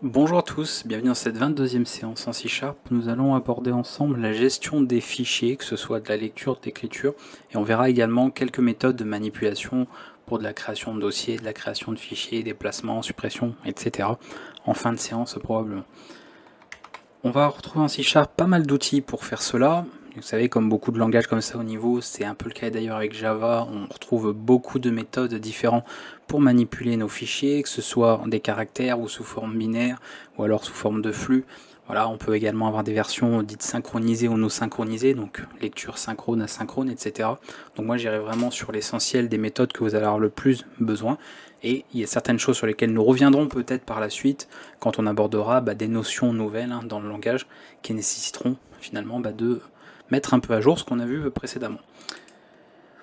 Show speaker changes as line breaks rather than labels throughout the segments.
Bonjour à tous, bienvenue dans cette 22e séance en C#. Nous allons aborder ensemble la gestion des fichiers, que ce soit de la lecture, de l'écriture, et on verra également quelques méthodes de manipulation pour de la création de dossiers, de la création de fichiers, déplacement, suppression, etc. en fin de séance probablement. On va retrouver en C# pas mal d'outils pour faire cela. Vous savez, comme beaucoup de langages comme ça au niveau, c'est un peu le cas d'ailleurs avec Java, on retrouve beaucoup de méthodes différentes pour manipuler nos fichiers, que ce soit des caractères ou sous forme binaire, ou alors sous forme de flux. Voilà, on peut également avoir des versions dites synchronisées ou non synchronisées, donc lecture synchrone, asynchrone, etc. Donc moi j'irai vraiment sur l'essentiel des méthodes que vous allez avoir le plus besoin. Et il y a certaines choses sur lesquelles nous reviendrons peut-être par la suite quand on abordera des notions nouvelles dans le langage qui nécessiteront finalement de mettre un peu à jour ce qu'on a vu précédemment.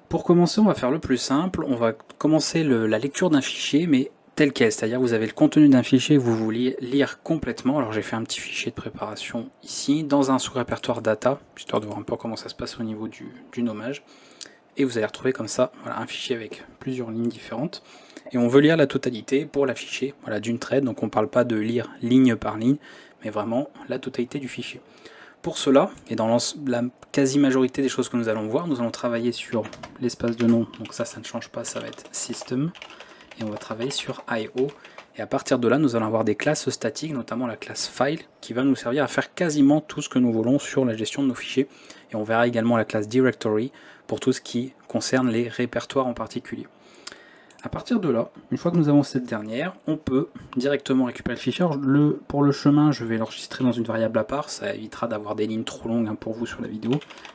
Pour commencer, on va faire le plus simple, on va commencer la lecture d'un fichier, mais tel quel, c'est-à-dire vous avez le contenu d'un fichier que vous voulez lire complètement. Alors j'ai fait un petit fichier de préparation ici, dans un sous-répertoire data, histoire de voir un peu comment ça se passe au niveau du nommage. Et vous allez retrouver comme ça un fichier avec plusieurs lignes différentes. Et on veut lire la totalité pour l'afficher d'une traite, donc on ne parle pas de lire ligne par ligne, mais vraiment la totalité du fichier. Pour cela, et dans la quasi-majorité des choses que nous allons voir, nous allons travailler sur l'espace de nom, donc ça ne change pas, ça va être System, et on va travailler sur I/O, et à partir de là, nous allons avoir des classes statiques, notamment la classe File, qui va nous servir à faire quasiment tout ce que nous voulons sur la gestion de nos fichiers, et on verra également la classe Directory, pour tout ce qui concerne les répertoires en particulier. À partir de là, une fois que nous avons cette dernière, on peut directement récupérer le fichier. Alors, pour le chemin, je vais l'enregistrer dans une variable à part, ça évitera d'avoir des lignes trop longues pour vous sur la vidéo,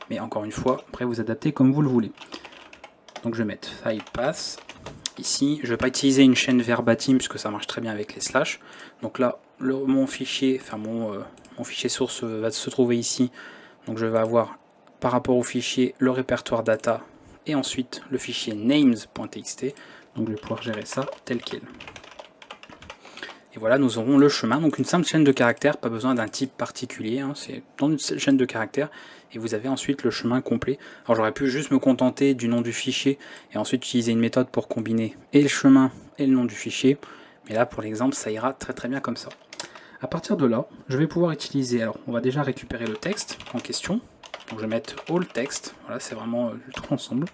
mais encore une fois, après vous adaptez comme vous le voulez. Donc je vais mettre file path, ici, je ne vais pas utiliser une chaîne verbatim puisque ça marche très bien avec les slash. Donc là, mon fichier source va se trouver ici, donc je vais avoir par rapport au fichier le répertoire data et ensuite le fichier names.txt. Donc je vais pouvoir gérer ça tel quel. Et voilà, nous aurons le chemin, donc une simple chaîne de caractères, pas besoin d'un type particulier, c'est dans une chaîne de caractères, et vous avez ensuite le chemin complet. Alors j'aurais pu juste me contenter du nom du fichier, et ensuite utiliser une méthode pour combiner et le chemin et le nom du fichier, mais là pour l'exemple ça ira très très bien comme ça. À partir de là, je vais pouvoir utiliser, alors on va déjà récupérer le texte en question, donc je vais mettre all text, voilà c'est vraiment le tout ensemble,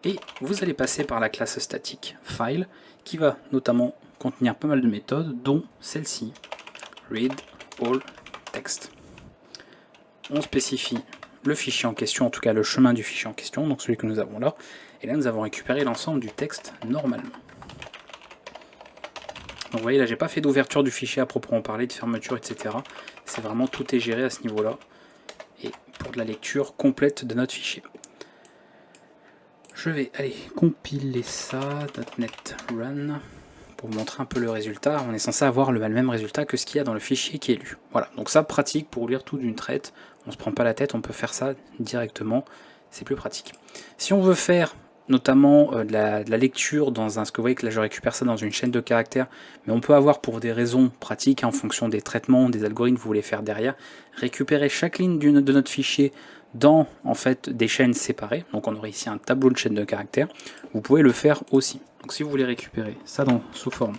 et vous allez passer par la classe statique file, qui va notamment contenir pas mal de méthodes, dont celle-ci, read all text. On spécifie le fichier en question, en tout cas le chemin du fichier en question, donc celui que nous avons là, et là nous avons récupéré l'ensemble du texte normalement. Donc vous voyez là j'ai pas fait d'ouverture du fichier à proprement parler, de fermeture, etc. C'est vraiment tout est géré à ce niveau-là, et pour de la lecture complète de notre fichier. Je vais aller compiler ça, .NET Run, pour vous montrer un peu le résultat. On est censé avoir le même résultat que ce qu'il y a dans le fichier qui est lu. Voilà, donc ça pratique pour lire tout d'une traite. On ne se prend pas la tête, on peut faire ça directement, c'est plus pratique. Si on veut faire notamment de la lecture dans ce que vous voyez que là je récupère ça dans une chaîne de caractères, mais on peut avoir pour des raisons pratiques, en fonction des traitements, des algorithmes que vous voulez faire derrière, récupérer chaque ligne de notre fichier dans en fait des chaînes séparées. Donc on aurait ici un tableau de chaînes de caractères. Vous pouvez le faire aussi. Donc si vous voulez récupérer ça sous forme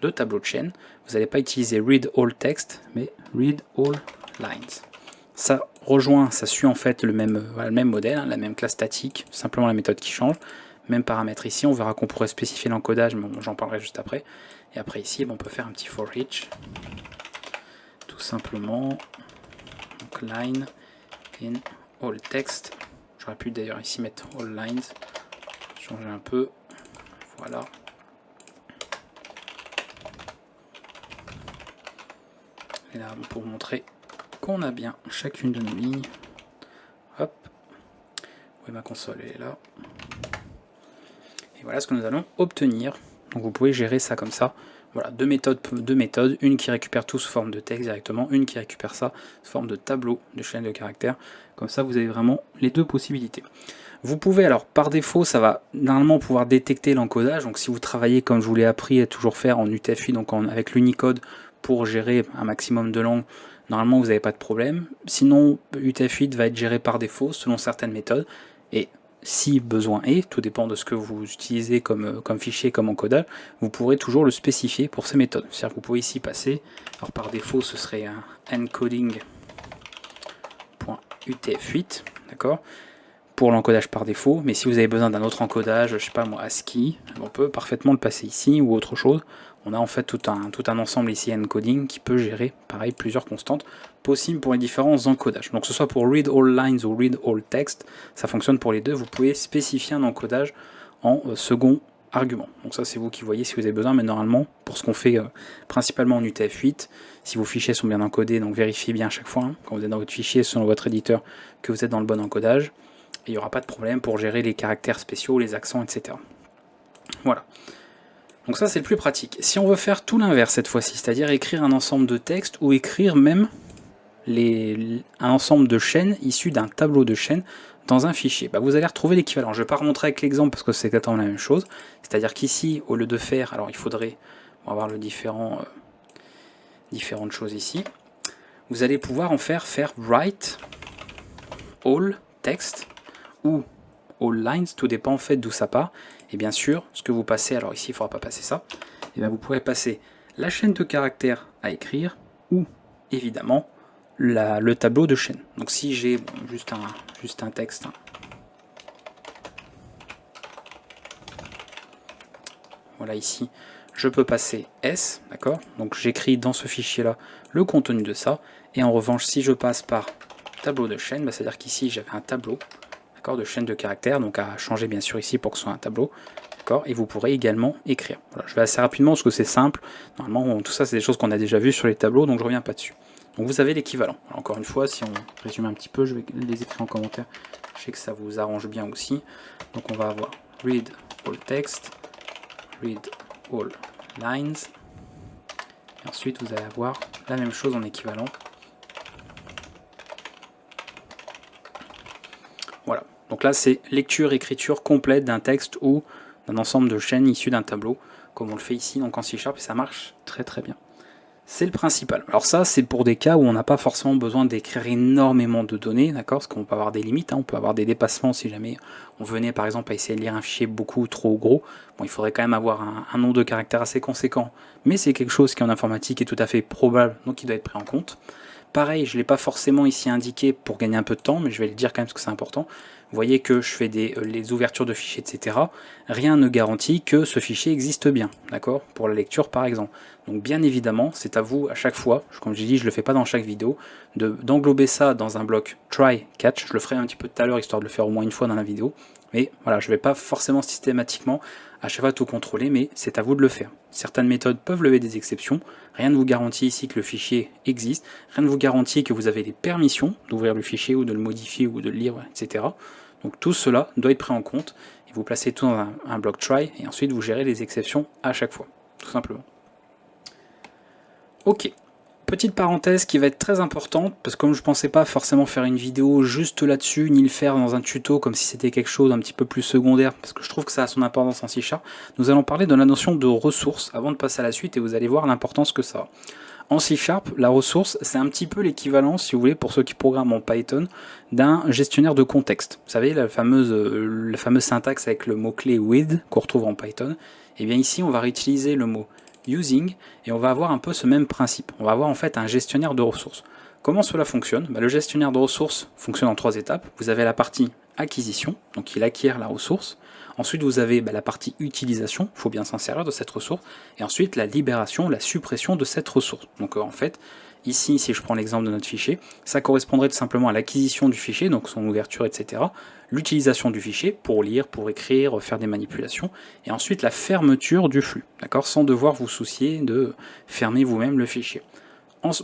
de tableau de chaîne, vous n'allez pas utiliser read all text, mais read all lines. Ça rejoint, ça suit en fait le même modèle, la même classe statique, simplement la méthode qui change. Même paramètre ici, on verra qu'on pourrait spécifier l'encodage, mais j'en parlerai juste après. Et après ici, on peut faire un petit for each, tout simplement. Donc line in all text. J'aurais pu d'ailleurs ici mettre all lines, changer un peu. Voilà. Et là, pour vous montrer qu'on a bien chacune de nos lignes. Hop. Oui, ma console est là. Et voilà ce que nous allons obtenir. Donc vous pouvez gérer ça comme ça. Voilà, deux méthodes, une qui récupère tout sous forme de texte directement, une qui récupère ça sous forme de tableau de chaîne de caractères. Comme ça, vous avez vraiment les deux possibilités. Vous pouvez, alors par défaut, ça va normalement pouvoir détecter l'encodage. Donc si vous travaillez comme je vous l'ai appris à toujours faire en UTF-8, donc avec l'Unicode pour gérer un maximum de langues, normalement vous n'avez pas de problème. Sinon, UTF-8 va être géré par défaut selon certaines méthodes. Et si besoin est, tout dépend de ce que vous utilisez comme fichier, comme encodage, vous pourrez toujours le spécifier pour ces méthodes. C'est-à-dire que vous pouvez ici passer, alors par défaut ce serait un encoding.utf8, d'accord, pour l'encodage par défaut, mais si vous avez besoin d'un autre encodage, je sais pas moi, ASCII, on peut parfaitement le passer ici ou autre chose. On a en fait tout un ensemble ici encoding qui peut gérer, pareil, plusieurs constantes possibles pour les différents encodages. Donc que ce soit pour read all lines ou read all text, ça fonctionne pour les deux. Vous pouvez spécifier un encodage en second argument. Donc ça c'est vous qui voyez si vous avez besoin, mais normalement, pour ce qu'on fait principalement en UTF-8, si vos fichiers sont bien encodés, donc vérifiez bien à chaque fois, hein, quand vous êtes dans votre fichier selon votre éditeur, que vous êtes dans le bon encodage. Il n'y aura pas de problème pour gérer les caractères spéciaux, les accents, etc. Voilà. Donc ça c'est le plus pratique. Si on veut faire tout l'inverse cette fois-ci, c'est-à-dire écrire un ensemble de textes ou écrire même un ensemble de chaînes issues d'un tableau de chaînes dans un fichier, bah vous allez retrouver l'équivalent. Je ne vais pas remontrer avec l'exemple parce que c'est exactement la même chose. C'est-à-dire qu'ici, au lieu de faire, alors il faudrait, on va voir le différentes choses ici, vous allez pouvoir en faire write all text ou all lines, tout dépend en fait d'où ça part. Et bien sûr, ce que vous passez, alors ici il ne faudra pas passer ça, et bien vous pourrez passer la chaîne de caractères à écrire ou évidemment le tableau de chaîne. Donc si j'ai juste un texte, voilà ici, je peux passer S, d'accord, donc j'écris dans ce fichier là le contenu de ça, et en revanche si je passe par tableau de chaîne, bah, c'est à dire qu'ici j'avais un tableau de chaîne de caractères, donc à changer bien sûr ici pour que ce soit un tableau, d'accord, et vous pourrez également écrire. Voilà, je vais assez rapidement parce que c'est simple, normalement tout ça c'est des choses qu'on a déjà vues sur les tableaux, donc je reviens pas dessus. Donc vous avez l'équivalent. Encore une fois, si on résume un petit peu, je vais les écrire en commentaire, je sais que ça vous arrange bien aussi. Donc on va avoir read all text, read all lines, et ensuite vous allez avoir la même chose en équivalent. Voilà. Donc là, c'est lecture-écriture complète d'un texte ou d'un ensemble de chaînes issues d'un tableau, comme on le fait ici donc en C#, et ça marche très très bien. C'est le principal. Alors ça, c'est pour des cas où on n'a pas forcément besoin d'écrire énormément de données, d'accord, parce qu'on peut avoir des limites, hein, on peut avoir des dépassements si jamais on venait par exemple à essayer de lire un fichier beaucoup trop gros. Bon, il faudrait quand même avoir un nombre de caractères assez conséquent, mais c'est quelque chose qui en informatique est tout à fait probable, donc il doit être pris en compte. Pareil, je ne l'ai pas forcément ici indiqué pour gagner un peu de temps, mais je vais le dire quand même parce que c'est important. Vous voyez que je fais les ouvertures de fichiers, etc. Rien ne garantit que ce fichier existe bien, d'accord, pour la lecture par exemple. Donc bien évidemment, c'est à vous à chaque fois, comme j'ai dit, je ne le fais pas dans chaque vidéo, d'englober ça dans un bloc try catch. Je le ferai un petit peu tout à l'heure, histoire de le faire au moins une fois dans la vidéo. Mais voilà, je ne vais pas forcément systématiquement à chaque fois tout contrôler, mais c'est à vous de le faire. Certaines méthodes peuvent lever des exceptions, rien ne vous garantit ici que le fichier existe, rien ne vous garantit que vous avez les permissions d'ouvrir le fichier ou de le modifier ou de le lire, etc. Donc tout cela doit être pris en compte, et vous placez tout dans un bloc try, et ensuite vous gérez les exceptions à chaque fois, tout simplement. Ok. Petite parenthèse qui va être très importante, parce que comme je ne pensais pas forcément faire une vidéo juste là-dessus, ni le faire dans un tuto comme si c'était quelque chose un petit peu plus secondaire, parce que je trouve que ça a son importance en C#, nous allons parler de la notion de ressources avant de passer à la suite, et vous allez voir l'importance que ça a. En C#, la ressource, c'est un petit peu l'équivalent, si vous voulez, pour ceux qui programment en Python, d'un gestionnaire de contexte. Vous savez, la fameuse syntaxe avec le mot-clé with qu'on retrouve en Python. Et bien ici, on va réutiliser le mot using, et on va avoir un peu ce même principe. On va avoir en fait un gestionnaire de ressources. Comment cela fonctionne? Le gestionnaire de ressources fonctionne en 3 étapes. Vous avez la partie acquisition, donc il acquiert la ressource. Ensuite, vous avez la partie utilisation, il faut bien s'en servir de cette ressource. Et ensuite, la libération, la suppression de cette ressource. Donc en fait, ici, si je prends l'exemple de notre fichier, ça correspondrait tout simplement à l'acquisition du fichier, donc son ouverture, etc. L'utilisation du fichier pour lire, pour écrire, faire des manipulations, et ensuite la fermeture du flux, d'accord, sans devoir vous soucier de fermer vous-même le fichier.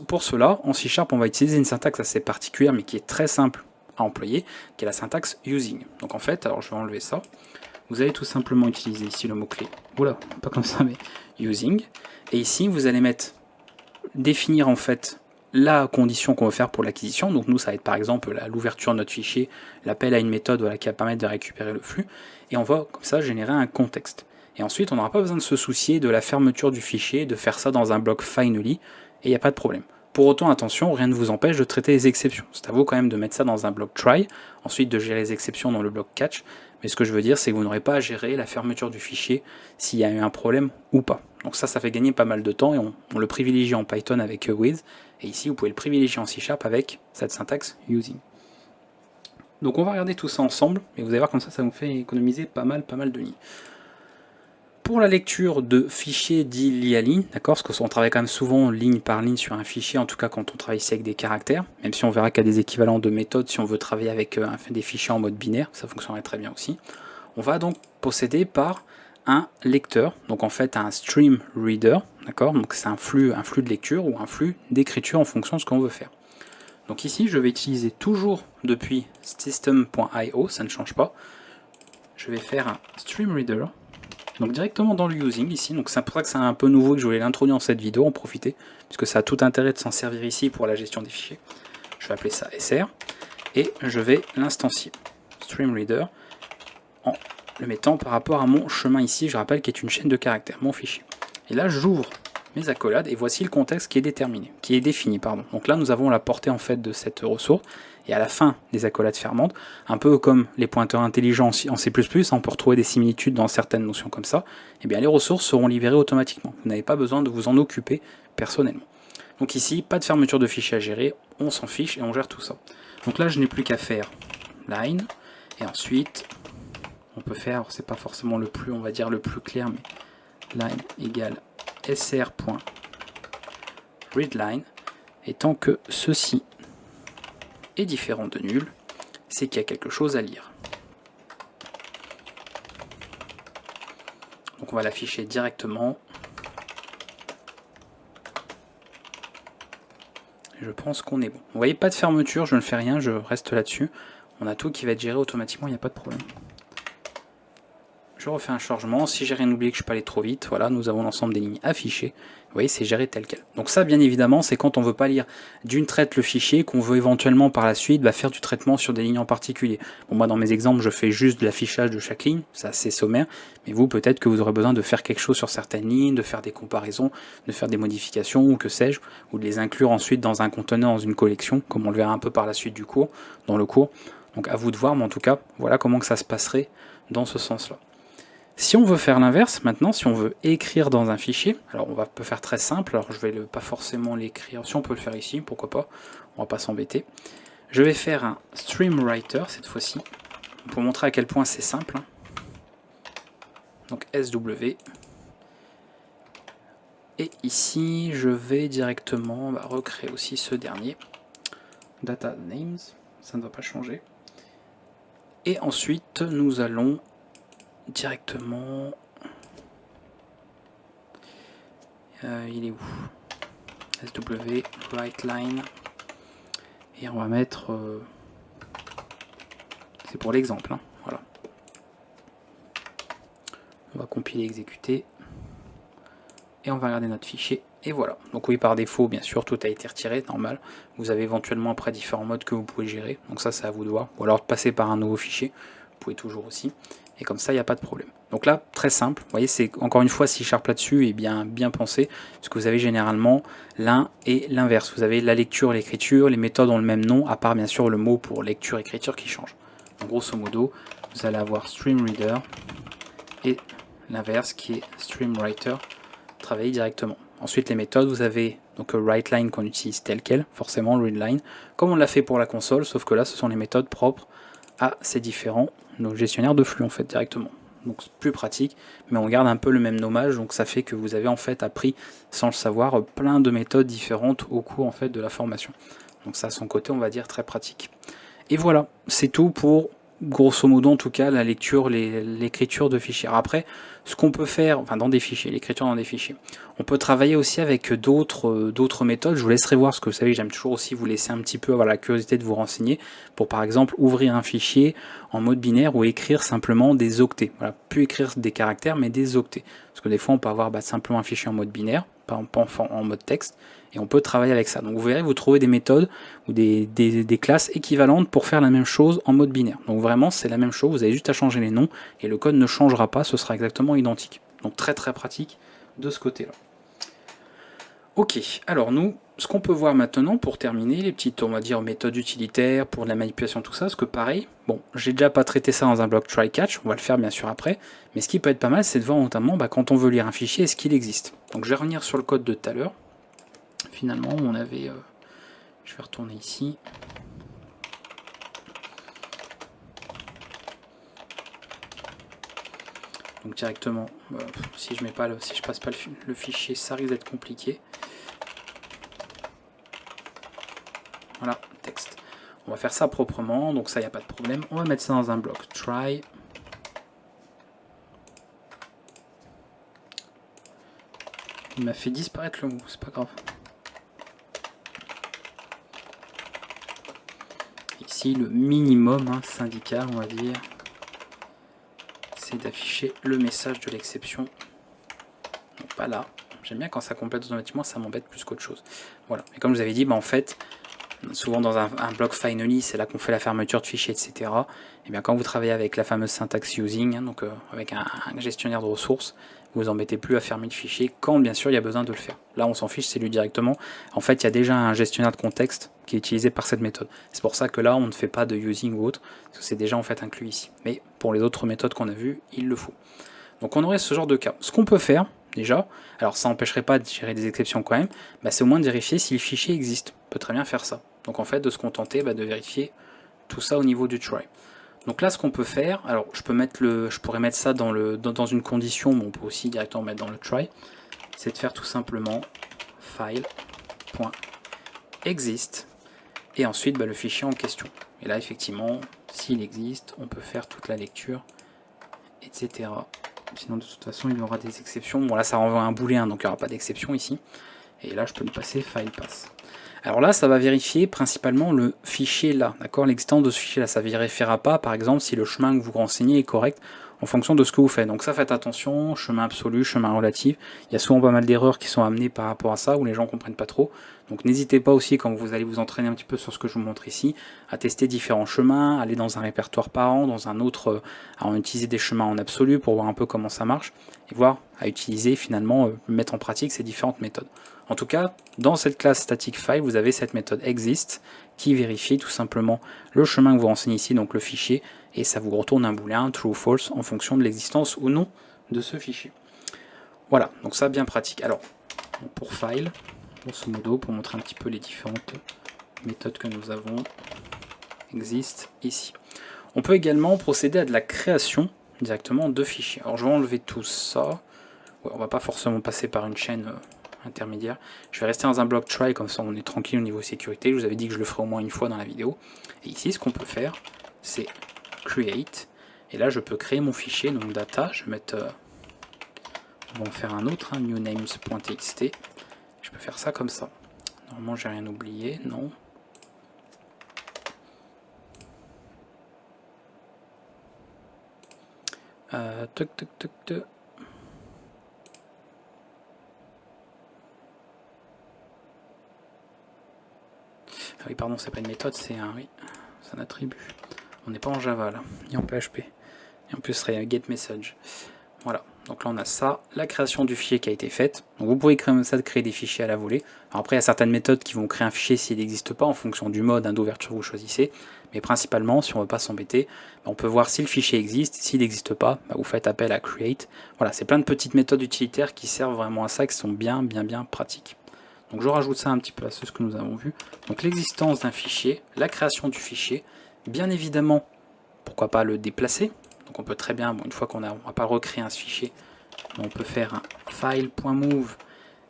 Pour cela, en C#, on va utiliser une syntaxe assez particulière, mais qui est très simple à employer, qui est la syntaxe using. Donc en fait, alors je vais enlever ça, vous allez tout simplement utiliser ici le mot-clé, oula, pas comme ça, mais using, et ici vous allez définir en fait la condition qu'on veut faire pour l'acquisition. Donc nous, ça va être par exemple l'ouverture de notre fichier, l'appel à une méthode qui va permettre de récupérer le flux, et on va comme ça générer un contexte. Et ensuite, on n'aura pas besoin de se soucier de la fermeture du fichier, de faire ça dans un bloc finally, et il n'y a pas de problème. Pour autant, attention, rien ne vous empêche de traiter les exceptions. C'est à vous quand même de mettre ça dans un bloc try, ensuite de gérer les exceptions dans le bloc catch. Mais ce que je veux dire, c'est que vous n'aurez pas à gérer la fermeture du fichier s'il y a eu un problème ou pas. Donc ça fait gagner pas mal de temps et on le privilégie en Python avec with. Et ici, vous pouvez le privilégier en C# avec cette syntaxe using. Donc on va regarder tout ça ensemble et vous allez voir comme ça vous fait économiser pas mal de lignes. Pour la lecture de fichiers dits ligne à ligne, d'accord, parce qu'on travaille quand même souvent ligne par ligne sur un fichier, en tout cas quand on travaille ici avec des caractères, même si on verra qu'il y a des équivalents de méthodes si on veut travailler avec des fichiers en mode binaire, ça fonctionnerait très bien aussi. On va donc procéder par un lecteur, donc en fait un stream reader, d'accord, donc c'est un flux de lecture ou un flux d'écriture en fonction de ce qu'on veut faire. Donc ici je vais utiliser toujours depuis system.io, ça ne change pas, je vais faire un stream reader. Donc directement dans le using ici, donc c'est pour ça que c'est un peu nouveau que je voulais l'introduire dans cette vidéo, en profiter, puisque ça a tout intérêt de s'en servir ici pour la gestion des fichiers. Je vais appeler ça SR, et je vais l'instancier, StreamReader, en le mettant par rapport à mon chemin ici, je rappelle, qui est une chaîne de caractères, mon fichier. Et là j'ouvre mes accolades, et voici le contexte qui est défini. Donc là nous avons la portée en fait de cette ressource, et à la fin des accolades fermantes, un peu comme les pointeurs intelligents en C++, on peut retrouver des similitudes dans certaines notions comme ça, et bien les ressources seront libérées automatiquement. Vous n'avez pas besoin de vous en occuper personnellement. Donc ici, pas de fermeture de fichier à gérer, on s'en fiche et on gère tout ça. Donc là, je n'ai plus qu'à faire line, et ensuite, on peut faire, c'est pas forcément le plus, on va dire le plus clair, mais line égale sr.readline, et tant que ceci est différent de nul, c'est qu'il y a quelque chose à lire. Donc on va l'afficher directement. Je pense qu'on est bon. Vous voyez, pas de fermeture, je ne fais rien, je reste là-dessus. On a tout qui va être géré automatiquement, il n'y a pas de problème. Je refais un chargement, si j'ai rien oublié que je suis pas allé trop vite, voilà, nous avons l'ensemble des lignes affichées. Vous voyez, c'est géré tel quel. Donc ça, bien évidemment, c'est quand on ne veut pas lire d'une traite le fichier, qu'on veut éventuellement par la suite faire du traitement sur des lignes en particulier. Bon, moi, dans mes exemples, je fais juste de l'affichage de chaque ligne, ça c'est sommaire, mais vous, peut-être que vous aurez besoin de faire quelque chose sur certaines lignes, de faire des comparaisons, de faire des modifications, ou que sais-je, ou de les inclure ensuite dans un conteneur, dans une collection, comme on le verra un peu par la suite du cours, dans le cours. Donc à vous de voir, mais en tout cas, voilà comment que ça se passerait dans ce sens-là. Si on veut faire l'inverse, maintenant, si on veut écrire dans un fichier, alors on peut faire très simple, alors je vais pas forcément l'écrire, si on peut le faire ici, pourquoi pas, on va pas s'embêter. Je vais faire un StreamWriter cette fois-ci, pour montrer à quel point c'est simple. Donc SW, et ici je vais directement recréer aussi ce dernier, data names, ça ne doit pas changer. Et ensuite nous allons directement, il est où, SW, WriteLine, et on va mettre, c'est pour l'exemple, hein, voilà. On va compiler, exécuter, et on va regarder notre fichier, et voilà. Donc oui, par défaut, bien sûr, tout a été retiré, normal. Vous avez éventuellement après différents modes que vous pouvez gérer, donc ça c'est à vous de voir, ou alors passer par un nouveau fichier, vous pouvez toujours aussi. Et comme ça, il n'y a pas de problème. Donc là, très simple, vous voyez, c'est encore une fois C# là-dessus et bien pensé, parce que vous avez généralement l'un et l'inverse. Vous avez la lecture et l'écriture, les méthodes ont le même nom, à part bien sûr le mot pour lecture-écriture qui change. Donc grosso modo, vous allez avoir StreamReader et l'inverse qui est StreamWriter, travailler directement. Ensuite, les méthodes, vous avez donc WriteLine qu'on utilise tel quel, forcément le ReadLine, comme on l'a fait pour la console, sauf que là, ce sont les méthodes propres à ces différents nos gestionnaires de flux en fait directement. Donc c'est plus pratique, mais on garde un peu le même nommage, donc ça fait que vous avez en fait appris, sans le savoir, plein de méthodes différentes au cours en fait de la formation. Donc ça, à son côté, on va dire très pratique. Et voilà, c'est tout pour grosso modo en tout cas la lecture, l'écriture de fichiers. Alors après, ce qu'on peut faire, enfin dans des fichiers, l'écriture dans des fichiers, on peut travailler aussi avec d'autres méthodes. Je vous laisserai voir, parce que vous savez, j'aime toujours aussi vous laisser un petit peu avoir la curiosité de vous renseigner, pour par exemple ouvrir un fichier en mode binaire ou écrire simplement des octets. Voilà, plus écrire des caractères, mais des octets. Parce que des fois on peut avoir simplement un fichier en mode binaire, pas en mode texte, et on peut travailler avec ça. Donc vous verrez, vous trouvez des méthodes ou des classes équivalentes pour faire la même chose en mode binaire. Donc vraiment c'est la même chose, vous avez juste à changer les noms et le code ne changera pas, ce sera exactement identique. Donc très pratique de ce côté là. Ok, alors nous ce qu'on peut voir maintenant pour terminer, les petites, on va dire, méthodes utilitaires pour de la manipulation, tout ça, parce que pareil, bon, j'ai déjà pas traité ça dans un bloc try catch, on va le faire bien sûr après, mais ce qui peut être pas mal, c'est de voir notamment quand on veut lire un fichier, est-ce qu'il existe. Donc je vais revenir sur le code de tout à l'heure. Finalement, on avait, je vais retourner ici. Donc directement, si je passe pas le fichier, ça risque d'être compliqué. Voilà, texte. On va faire ça proprement, donc ça, il n'y a pas de problème. On va mettre ça dans un bloc try. Il m'a fait disparaître le mot, c'est pas grave. Ici, le minimum syndical, on va dire, c'est d'afficher le message de l'exception. Donc pas là. J'aime bien quand ça complète automatiquement, ça m'embête plus qu'autre chose. Voilà. Et comme je vous avais dit, en fait, souvent dans un bloc finally, c'est là qu'on fait la fermeture de fichiers, etc. Et bien quand vous travaillez avec la fameuse syntaxe using, donc avec un gestionnaire de ressources, vous vous embêtez plus à fermer le fichier quand bien sûr il y a besoin de le faire. Là on s'en fiche, c'est lui directement. En fait il y a déjà un gestionnaire de contexte qui est utilisé par cette méthode. C'est pour ça que là on ne fait pas de using ou autre, parce que c'est déjà en fait inclus ici. Mais pour les autres méthodes qu'on a vues, il le faut. Donc on aurait ce genre de cas. Ce qu'on peut faire, déjà, alors ça n'empêcherait pas de gérer des exceptions quand même, c'est au moins de vérifier si le fichier existe. On peut très bien faire ça. Donc en fait de se contenter de vérifier tout ça au niveau du try. Donc là ce qu'on peut faire, alors je pourrais mettre ça dans une condition, mais on peut aussi directement mettre dans le try, c'est de faire tout simplement file.exist et ensuite le fichier en question. Et là effectivement, s'il existe, on peut faire toute la lecture, etc. Sinon de toute façon il y aura des exceptions. Bon là ça renvoie un booléen, donc il n'y aura pas d'exception ici. Et là je peux le passer file pass. Alors là, ça va vérifier principalement le fichier là, d'accord, l'existence de ce fichier là. Ça ne vérifiera pas, par exemple, si le chemin que vous renseignez est correct en fonction de ce que vous faites. Donc ça, faites attention, chemin absolu, chemin relatif. Il y a souvent pas mal d'erreurs qui sont amenées par rapport à ça, où les gens ne comprennent pas trop. Donc n'hésitez pas aussi, quand vous allez vous entraîner un petit peu sur ce que je vous montre ici, à tester différents chemins, aller dans un répertoire parent, dans un autre, à utiliser des chemins en absolu pour voir un peu comment ça marche, et voir à utiliser finalement, mettre en pratique ces différentes méthodes. En tout cas, dans cette classe static file, vous avez cette méthode exist qui vérifie tout simplement le chemin que vous renseignez ici, donc le fichier, et ça vous retourne un booléen true ou false en fonction de l'existence ou non de ce fichier. Voilà, donc ça bien pratique. Alors, pour file, grosso modo, pour montrer un petit peu les différentes méthodes que nous avons, exist ici. On peut également procéder à de la création directement de fichiers. Alors je vais enlever tout ça. Ouais, on va pas forcément passer par une chaîne intermédiaire. Je vais rester dans un bloc try, comme ça on est tranquille au niveau sécurité. Je vous avais dit que je le ferai au moins une fois dans la vidéo. Et ici, ce qu'on peut faire, c'est create. Et là, je peux créer mon fichier, donc data. Je vais mettre, on va en faire un autre, new names.txt. Je peux faire ça comme ça. Normalement, j'ai rien oublié, non. Tuc, tuc, tuc, tuc. Ah oui, pardon, c'est pas une méthode, c'est un attribut. On n'est pas en Java là, ni en PHP. Et en plus, ce serait getMessage. Voilà, donc là on a ça, la création du fichier qui a été faite. Donc vous pouvez créer des fichiers à la volée. Alors après, il y a certaines méthodes qui vont créer un fichier s'il n'existe pas en fonction du mode d'ouverture que vous choisissez. Mais principalement, si on ne veut pas s'embêter, on peut voir si le fichier existe. S'il n'existe pas, vous faites appel à create. Voilà, c'est plein de petites méthodes utilitaires qui servent vraiment à ça, qui sont bien pratiques. Donc je rajoute ça un petit peu à ce que nous avons vu. Donc l'existence d'un fichier, la création du fichier, bien évidemment, pourquoi pas le déplacer. Donc on peut très bien, une fois on va pas recréer un fichier, on peut faire un file.move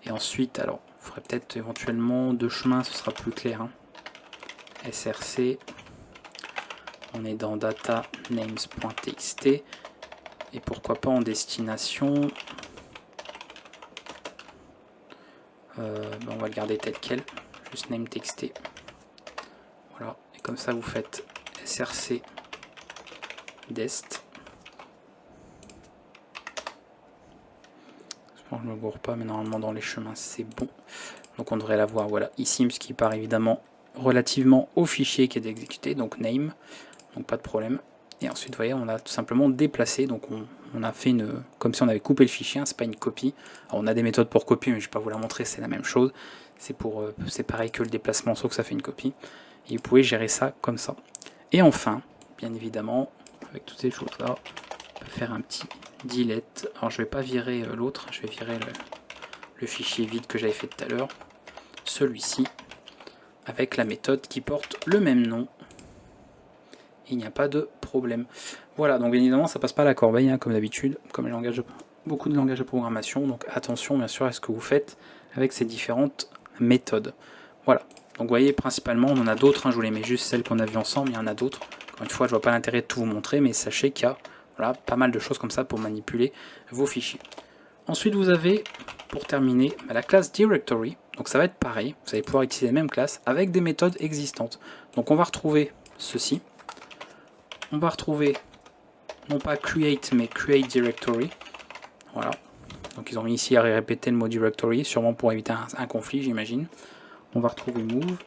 et ensuite, alors il faudrait peut-être éventuellement deux chemins, ce sera plus clair. src, on est dans data names.txt et pourquoi pas en destination. On va le garder tel quel, juste name.txt. Voilà, et comme ça vous faites src dest. Je ne me gourre pas, mais normalement dans les chemins c'est bon. Donc on devrait l'avoir, voilà, ici, ce qui part évidemment relativement au fichier qui est exécuté, donc name, donc pas de problème. Et ensuite, vous voyez, on a tout simplement déplacé, donc on a fait comme si on avait coupé le fichier, c'est pas une copie. Alors on a des méthodes pour copier, mais je ne vais pas vous la montrer, c'est la même chose. c'est pareil que le déplacement, sauf que ça fait une copie. Et vous pouvez gérer ça comme ça. Et enfin, bien évidemment, avec toutes ces choses-là, on peut faire un petit delete. Alors je vais pas virer l'autre, je vais virer le fichier vide que j'avais fait tout à l'heure. Celui-ci, avec la méthode qui porte le même nom. Il n'y a pas de problème. Voilà, donc bien évidemment, ça passe pas à la corbeille, hein, comme d'habitude, comme beaucoup de langages de programmation. Donc attention, bien sûr, à ce que vous faites avec ces différentes méthodes. Voilà, donc vous voyez, principalement, on en a d'autres, hein, je vous les mets juste celles qu'on a vues ensemble, il y en a d'autres. Encore une fois, je vois pas l'intérêt de tout vous montrer, mais sachez qu'il y a voilà, pas mal de choses comme ça pour manipuler vos fichiers. Ensuite, vous avez, pour terminer, la classe Directory. Donc ça va être pareil, vous allez pouvoir utiliser la même classe avec des méthodes existantes. Donc on va retrouver ceci. On va retrouver, non pas create, mais create directory. Voilà. Donc ils ont mis ici à répéter le mot directory, sûrement pour éviter un conflit, j'imagine. On va retrouver move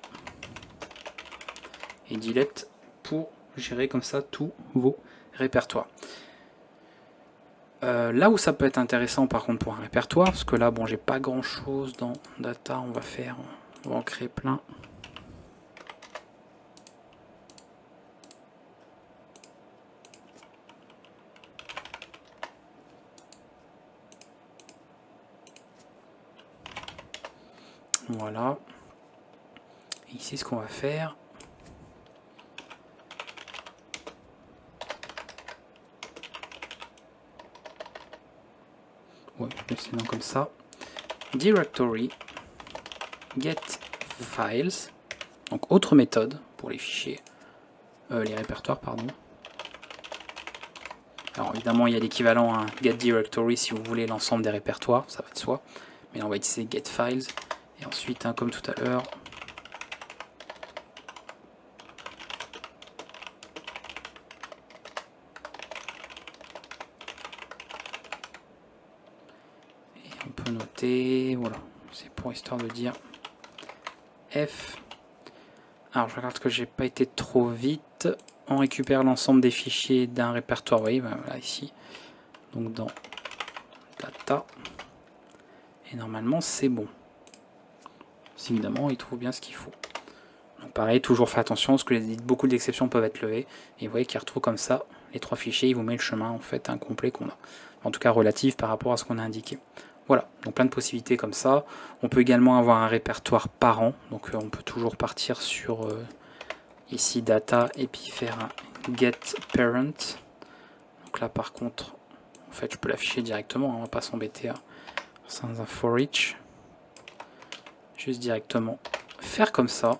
et delete pour gérer comme ça tous vos répertoires. Là où ça peut être intéressant par contre pour un répertoire, parce que là bon j'ai pas grand chose dans data, on va en créer plein. Voilà. Et ici ce qu'on va faire, ouais, sinon comme ça, directory get files, donc autre méthode pour les fichiers, les répertoires pardon. Alors évidemment il y a l'équivalent à get directory si vous voulez l'ensemble des répertoires, ça va de soi, mais là on va utiliser get files et ensuite hein, comme tout à l'heure, on peut noter, voilà, c'est pour histoire de dire F. Alors je regarde que j'ai pas été trop vite. On récupère l'ensemble des fichiers d'un répertoire, oui, voilà ici. Donc dans data. Et normalement c'est bon. Si évidemment il trouve bien ce qu'il faut. Donc pareil, toujours faire attention parce que beaucoup d'exceptions peuvent être levées. Et vous voyez qu'il retrouve comme ça les trois fichiers, il vous met le chemin en fait incomplet qu'on a. En tout cas relatif par rapport à ce qu'on a indiqué. Voilà, donc plein de possibilités comme ça. On peut également avoir un répertoire parent, donc on peut toujours partir sur ici data et puis faire un get parent. Donc là par contre, en fait je peux l'afficher directement, hein, on va pas s'embêter sans un for each. Juste directement faire comme ça.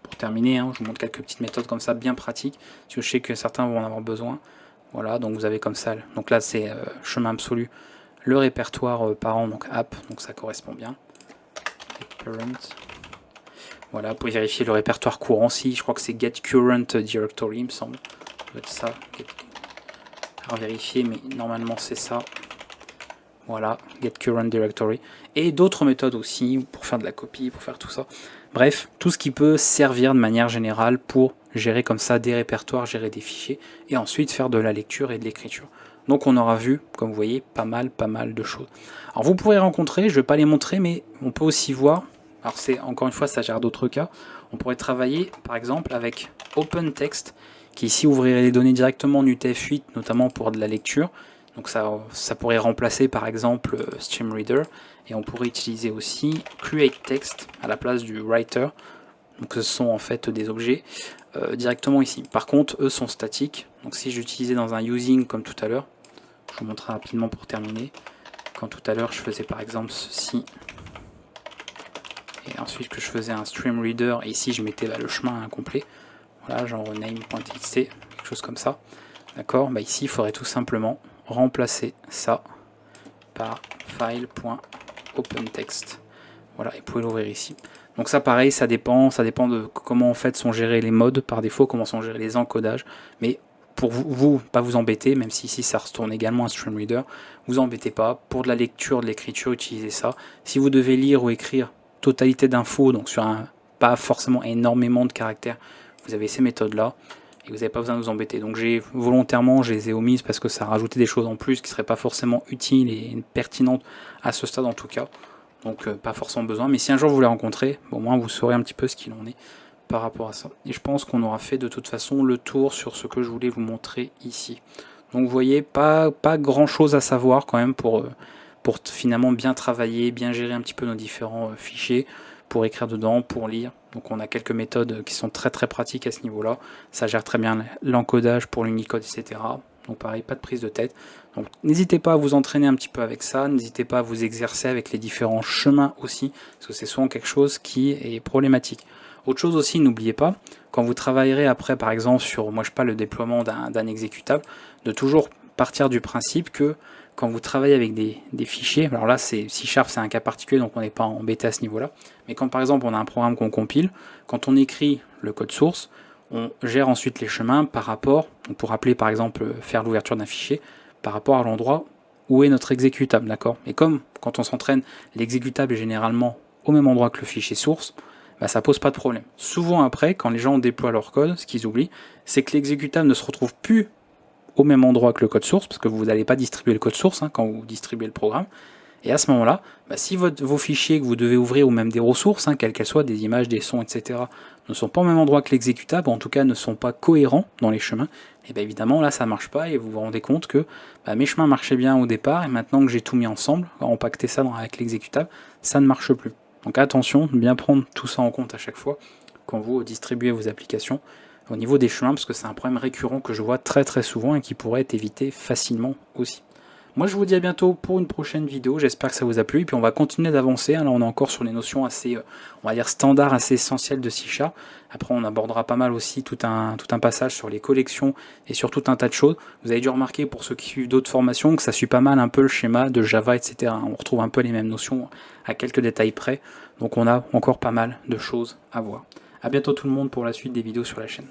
Pour terminer, hein, je vous montre quelques petites méthodes comme ça bien pratiques, parce que je sais que certains vont en avoir besoin. Voilà, donc vous avez comme ça, donc là c'est chemin absolu. Le répertoire parent, donc app, donc ça correspond bien. Voilà, vous pouvez vérifier le répertoire courant si, je crois que c'est get current directory, il me semble. Ça doit être ça. Alors vérifier, mais normalement c'est ça. Voilà, get current directory. Et d'autres méthodes aussi, pour faire de la copie, pour faire tout ça. Bref, tout ce qui peut servir de manière générale pour gérer comme ça des répertoires, gérer des fichiers, et ensuite faire de la lecture et de l'écriture. Donc on aura vu, comme vous voyez, pas mal de choses. Alors vous pourrez rencontrer, je ne vais pas les montrer, mais on peut aussi voir, alors c'est encore une fois, ça gère d'autres cas, on pourrait travailler par exemple avec OpenText, qui ici ouvrirait les données directement en UTF-8, notamment pour de la lecture. Donc ça pourrait remplacer par exemple StreamReader, et on pourrait utiliser aussi CreateText à la place du Writer. Donc ce sont en fait des objets directement ici. Par contre, eux sont statiques. Donc si j'utilisais dans un using comme tout à l'heure, je vous montrerai rapidement pour terminer. Quand tout à l'heure je faisais par exemple ceci, et ensuite que je faisais un StreamReader, et ici je mettais le chemin incomplet, voilà, genre name.txt, quelque chose comme ça. D'accord, bah ici il faudrait tout simplement remplacer ça par file.opentext. Voilà, et vous pouvez l'ouvrir ici. Donc ça pareil, ça dépend de comment en fait sont gérés les modes par défaut, comment sont gérés les encodages. Mais pour vous pas vous embêter, même si ici ça retourne également à StreamReader, vous embêtez pas. Pour de la lecture, de l'écriture, utilisez ça. Si vous devez lire ou écrire totalité d'infos, donc sur pas forcément énormément de caractères, vous avez ces méthodes-là. Et vous n'avez pas besoin de vous embêter. Donc volontairement, je les ai omises parce que ça rajoutait des choses en plus qui ne seraient pas forcément utiles et pertinentes à ce stade en tout cas. Donc pas forcément besoin, mais si un jour vous les rencontrez, au moins vous saurez un petit peu ce qu'il en est par rapport à ça. Et je pense qu'on aura fait de toute façon le tour sur ce que je voulais vous montrer ici. Donc vous voyez, pas grand chose à savoir quand même pour finalement bien travailler, bien gérer un petit peu nos différents fichiers, pour écrire dedans, pour lire. Donc on a quelques méthodes qui sont très pratiques à ce niveau-là. Ça gère très bien l'encodage pour l'Unicode, etc. Donc pareil, pas de prise de tête. Donc n'hésitez pas à vous entraîner un petit peu avec ça, n'hésitez pas à vous exercer avec les différents chemins aussi, parce que c'est souvent quelque chose qui est problématique. Autre chose aussi, n'oubliez pas, quand vous travaillerez après par exemple sur, moi je parle le déploiement d'un exécutable, de toujours partir du principe que quand vous travaillez avec des fichiers, alors là c'est C#, c'est un cas particulier donc on n'est pas embêté à ce niveau là, mais quand par exemple on a un programme qu'on compile, quand on écrit le code source, on gère ensuite les chemins par rapport, on pourrait appeler par exemple faire l'ouverture d'un fichier, par rapport à l'endroit où est notre exécutable, d'accord. Et comme quand on s'entraîne, l'exécutable est généralement au même endroit que le fichier source, bah, ça pose pas de problème. Souvent après, quand les gens déploient leur code, ce qu'ils oublient, c'est que l'exécutable ne se retrouve plus au même endroit que le code source, parce que vous n'allez pas distribuer le code source quand vous distribuez le programme. Et à ce moment-là, bah, si vos fichiers que vous devez ouvrir, ou même des ressources, quelles qu'elles soient, des images, des sons, etc., ne sont pas au même endroit que l'exécutable, ou en tout cas ne sont pas cohérents dans les chemins, et bien évidemment là ça ne marche pas, et vous vous rendez compte que mes chemins marchaient bien au départ, et maintenant que j'ai tout mis ensemble, empaqueté ça avec l'exécutable, ça ne marche plus. Donc attention, bien prendre tout ça en compte à chaque fois, quand vous distribuez vos applications, au niveau des chemins, parce que c'est un problème récurrent que je vois très souvent, et qui pourrait être évité facilement aussi. Moi je vous dis à bientôt pour une prochaine vidéo, j'espère que ça vous a plu, et puis on va continuer d'avancer, là on est encore sur les notions assez, on va dire standards, assez essentielles de C#. Après on abordera pas mal aussi tout un passage sur les collections, et sur tout un tas de choses. Vous avez dû remarquer pour ceux qui suivent d'autres formations, que ça suit pas mal un peu le schéma de Java, etc. On retrouve un peu les mêmes notions à quelques détails près, donc on a encore pas mal de choses à voir. A bientôt tout le monde pour la suite des vidéos sur la chaîne.